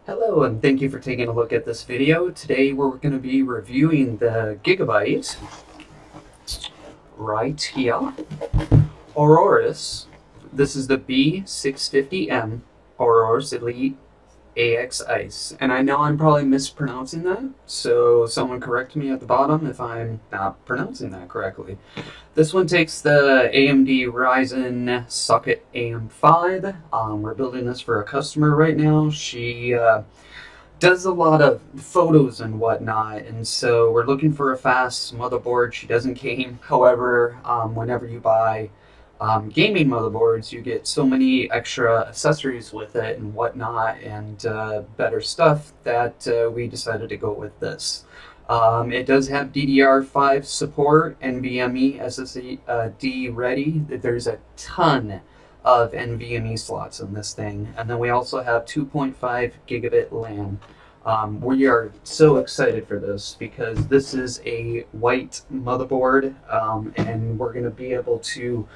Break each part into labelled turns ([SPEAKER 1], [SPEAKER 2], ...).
[SPEAKER 1] Hello, and thank you for taking a look at this video. Today we're going to be reviewing the Gigabyte right here AORUS. This is the B650M AORUS Elite AX Ice. And I know I'm probably mispronouncing that, so someone correct me at the bottom if I'm not pronouncing that correctly. This one takes the AMD Ryzen socket AM5. We're building this for a customer right now. She does a lot of photos and whatnot, and so we're looking for a fast motherboard. She doesn't game. However, whenever you buy gaming motherboards, you get so many extra accessories with it and whatnot, and better stuff that we decided to go with this. It does have DDR5 support, NVMe SSD ready. There's a ton of NVMe slots in this thing, and then we also have 2.5 gigabit LAN. We are so excited for this because this is a white motherboard, and we're going to be able to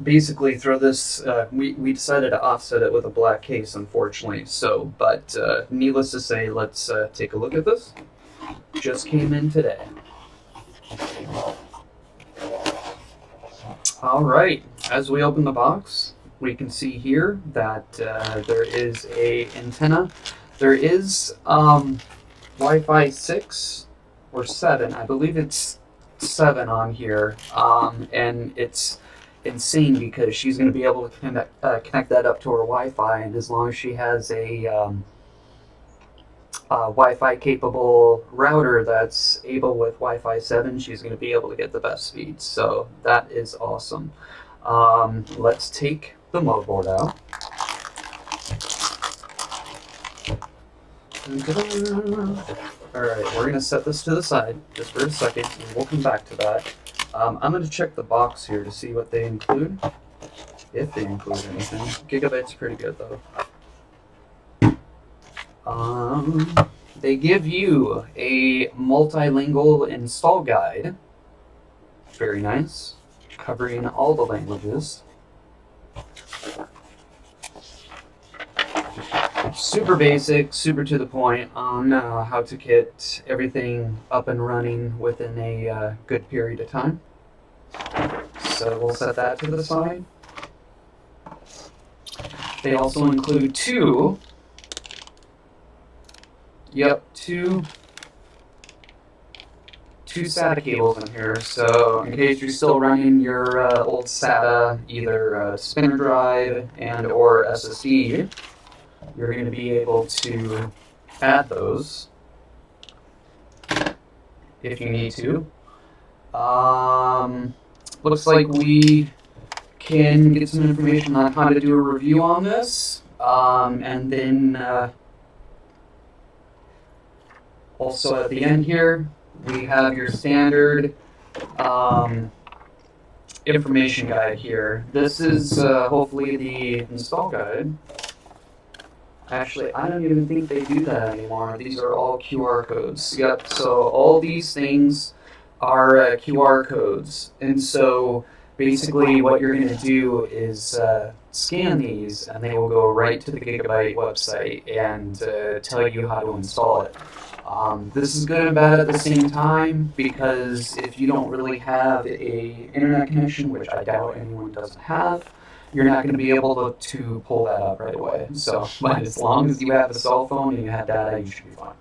[SPEAKER 1] basically throw this. We decided to offset it with a black case, unfortunately. So, but needless to say, let's take a look at this. Just came in today. All right, as we open the box, we can see here that there is a antenna. There is Wi-Fi 6 or 7. I believe it's 7 on here, and it's insane because she's going to be able to connect that up to her Wi-Fi, and as long as she has a Wi-Fi capable router that's able with Wi-Fi 7, she's going to be able to get the best speeds. So that is awesome. Let's take the motherboard out. Alright, we're going to set this to the side just for a second, and we'll come back to that. I'm going to check the box here to see what they include, if they include anything. Gigabyte's pretty good though. They give you a multilingual install guide. Very nice. Covering all the languages. Super basic, super to the point on how to get everything up and running within a good period of time. So we'll set that to the side. They also include two SATA cables in here, so in case you're still running your old SATA, either spinner drive and or SSD, you're going to be able to add those if you need to. Looks like we can get some information on how to do a review on this, and then also at the end here, we have your standard information guide here. This is hopefully the install guide. Actually, I don't even think they do that anymore. These are all QR codes. Yep, so all these things are QR codes. And so basically what you're going to do is scan these, and they will go right to the Gigabyte website and tell you how to install it. This is good and bad at the same time, because if you don't really have a internet connection, which I doubt anyone doesn't have, you're not going to be able to pull that up right away. So, but as long as you have a cell phone and you have data, you should be fine.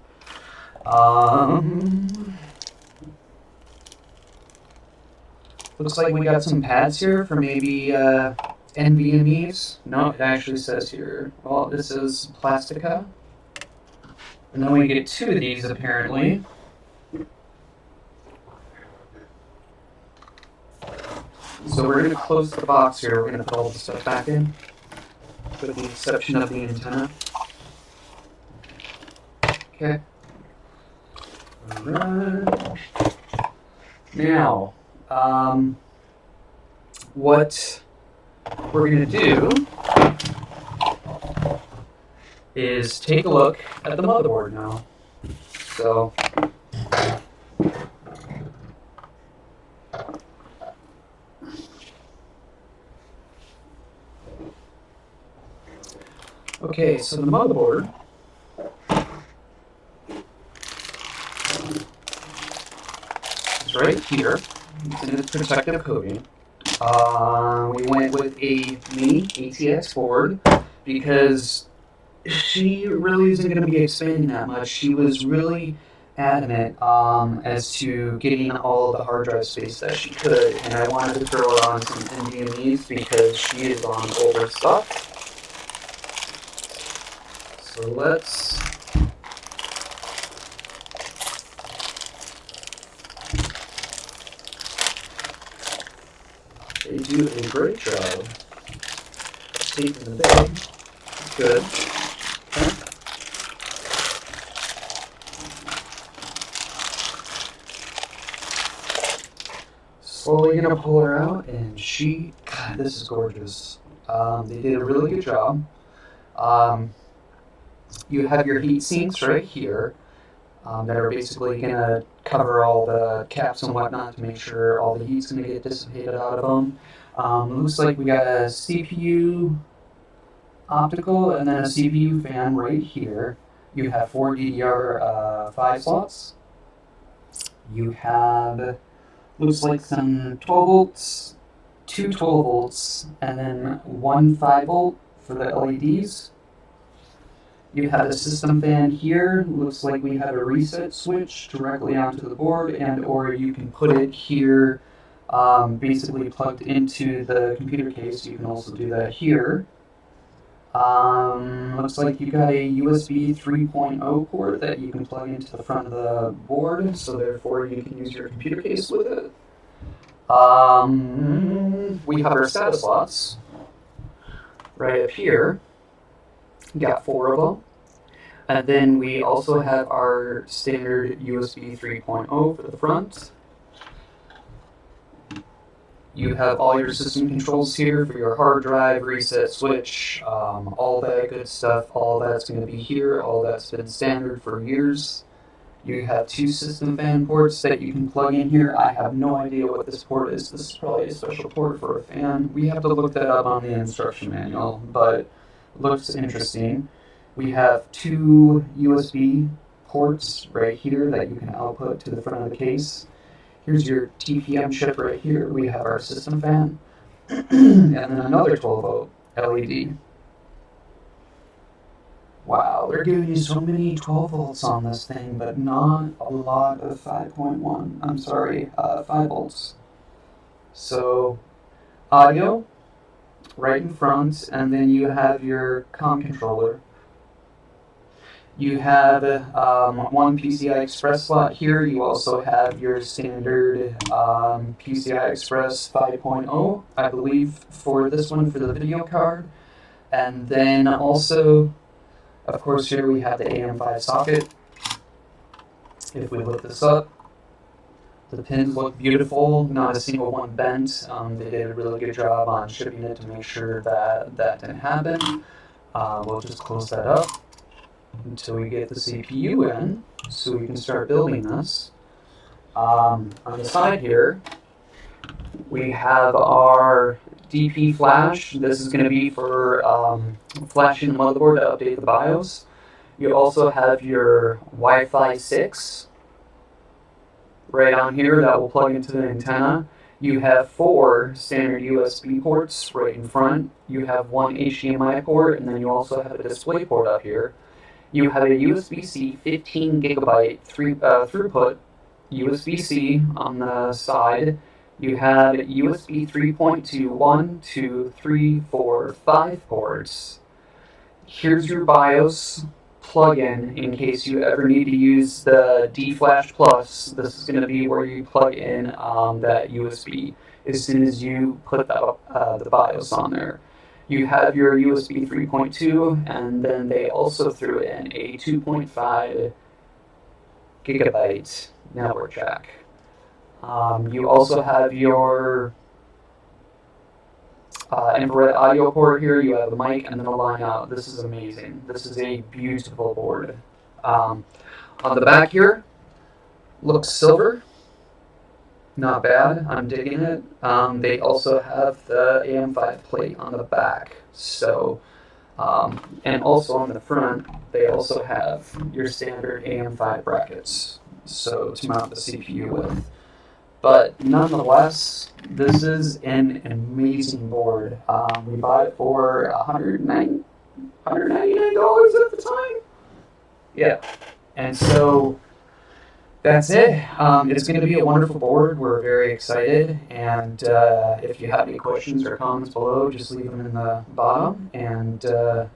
[SPEAKER 1] Looks like we got some pads here for maybe NVMe's. No, it actually says here, well, this is Plastica. And then we get two of these, apparently. So we're going to close the box here. We're going to put all the stuff back in, with the exception of the antenna. Okay. Alright. Now, what we're going to do is take a look at the motherboard now. So, okay, so the motherboard right here. It's in its protective coating. We went with a Mini-ATX board because she really isn't going to be expanding that much. She was really adamant as to getting all of the hard drive space that she could, and I wanted to throw her on some NVMe's because she is on older stuff. So they do a great job taking the bag. Good. Okay. Slowly gonna pull her out, and God, this is gorgeous. They did a really good job. You have your heat sinks right here that are basically gonna cover all the caps and whatnot to make sure all the heat's gonna get dissipated out of them. Looks like we got a CPU optical and then a CPU fan right here. You have 4 DDR5 slots. You have, looks like some 12 volts, 2 12 volts, and then 1 5 volt for the LEDs. You have a system fan here. Looks like we have a reset switch directly onto the board, and or you can put it here, basically plugged into the computer case. You can also do that here. Looks like you got a USB 3.0 port that you can plug into the front of the board, so therefore you can use your computer case with it. We have our SATA slots right up here. You got 4 of them. And then we also have our standard USB 3.0 for the front. You have all your system controls here for your hard drive, reset switch, all that good stuff. All that's going to be here. All that's been standard for years. You have 2 system fan ports that you can plug in here. I have no idea what this port is. This is probably a special port for a fan. We have to look that up on the instruction manual, but it looks interesting. We have 2 USB ports right here that you can output to the front of the case. Here's your TPM chip right here. We have our system fan, and then another 12 volt LED. Wow, they're giving you so many 12 volts on this thing, but not a lot of 5.1. I'm sorry, 5 volts. So, audio right in front, and then you have your comm controller. You have one PCI Express slot here. You also have your standard PCI Express 5.0, I believe, for this one for the video card. And then also, of course, here we have the AM5 socket. If we lift this up, the pins look beautiful, not a single one bent. They did a really good job on shipping it to make sure that that didn't happen. We'll just close that up until we get the CPU in, so we can start building this. On the side here, we have our DP flash. This is going to be for flashing the motherboard to update the BIOS. You also have your Wi-Fi 6 right on here that will plug into the antenna. You have 4 standard USB ports right in front. You have 1 HDMI port, and then you also have a display port up here. You have a USB-C 15 gigabyte throughput USB-C on the side. You have USB 3.2, 1, 2, 3, 4, 5 ports. Here's your BIOS plug-in in case you ever need to use the D-Flash Plus. This is going to be where you plug in that USB as soon as you put the BIOS on there. You have your USB 3.2, and then they also threw in a 2.5 gigabyte network jack. You also have your infrared audio port here. You have a mic and then a line out. This is amazing. This is a beautiful board. On the back here, looks silver. Not bad. I'm digging it. They also have the AM5 plate on the back. So, and also on the front, they also have your standard AM5 brackets. So to mount the CPU with. But nonetheless, this is an amazing board. We bought it for $199 at the time. Yeah. And so that's it. It's going to be a wonderful board. We're very excited. And if you have any questions or comments below, just leave them in the bottom. And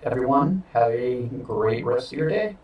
[SPEAKER 1] everyone, have a great rest of your day.